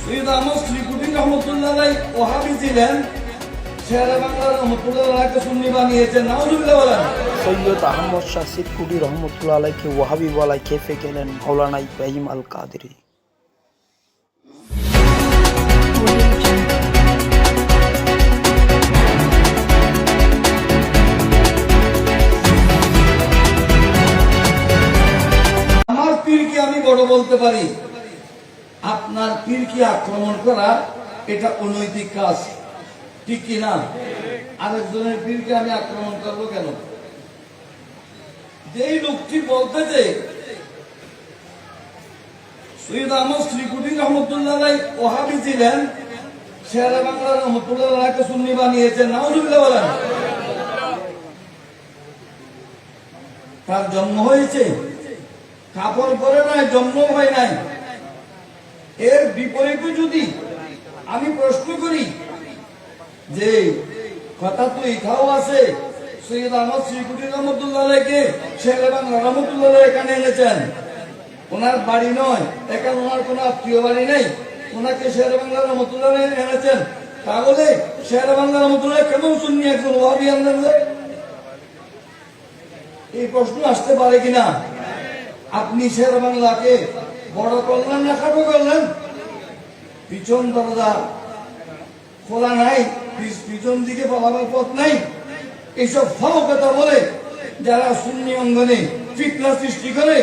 সৈয়দ আহমদ শ্রীকুটি রহমতুল্লাহ আলাই ওহাবি ছিলেন, শেরে বাংলা রহমতুল্লাহ আলাইকে সুন্নি বানিয়েছেন। নাউজুবিল্লাহ বলেন। সৈয়দ আহমদ শাহ সিরকুটি রহমতুল্লাহ আলাইকে ওয়াহাবি বলায় খেপে গেলেন মাওলানা ইব্রাহিম আল কাদরি। আমার পীরকে আমি বড় বলতে পারি, আপনার পীরকে আক্রমণ করা এটা অনৈতিক কাজ, ঠিক কি না? আরেকজনের পীরকে আমি আক্রমণ করবো কেন? যেই লোকটি বলতেছে সৈয়দ আহমদ শ্রীকুটি রহমতুল্লাহ আলাই ওহাবি ছিলেন, শেরে বাংলা রহমতুল্লাহ আলাইকে সুন্নি বানিয়েছেন। নাউজুবিল্লাহ বলেন। তার জন্ম হয়েছে, কাপড় পরে নাই, জন্ম হয় নাই। এর বিপরীতে যদি আমি প্রশ্ন করি যে কথা তো এটাও আছে, সৈয়দ আহমদ শ্রীকুটি রহমতুল্লাহ আলাইকে শেরে বাংলা রহমতুল্লাহ আলাই এখানে এনেছেন, ওনার বাড়ি নয়, এখানে ওনার কোনো আত্মীয় বাড়ি নেই, ওনাকে শেরে বাংলা রহমতুল্লাহ আলাই এনেছেন, তাহলে শেরে বাংলা রহমতুল্লাহ কেন সুন্নি একজন ওয়াহাবি আনলেন? এই প্রশ্ন আসতে পারে কিনা? আপনি শেরে বাংলাকে বড় করলেন না খাটো করলেন? পিছন দরজা খোলা নাই, পিছন দিকে পালাবার পথ নাই। এইসব ফাও কথা বলে যারা সুন্নি অঙ্গনে ফিতনা সৃষ্টি করে,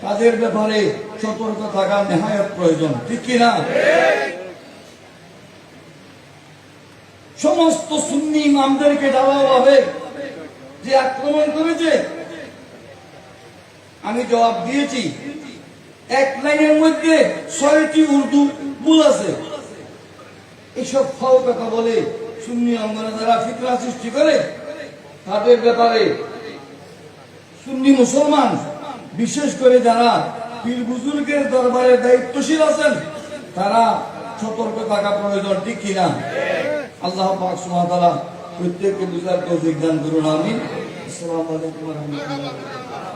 তাদের ব্যাপারে সতর্ক থাকা নেহায়ত প্রয়োজন, ঠিক কিনা? সমস্ত সুন্নি ইমামদেরকে ঢালাওভাবে যে আক্রমণ করেছে, আমি জবাব দিয়েছি। এক লাইনের মধ্যে ৬টি উর্দু ভুল আছে। এইসব ফাও কথা বলে সুন্নি অঙ্গনে যারা ফিতনা সৃষ্টি করে, তাদের ব্যাপারে সুন্নি মুসলমান, বিশেষ করে যারা পীর বুজুর্গের দরবারে দায়িত্বশীল আছেন, তারা সতর্ক থাকা প্রয়োজন, ঠিক কিনা? আল্লাহ পাক সুবহানাহু ওয়া তাআলা প্রত্যেককে বুঝার তৌফিক দান করুন। আমিন। আসসালামু আলাইকুম ওয়া রাহমাতুল্লাহ।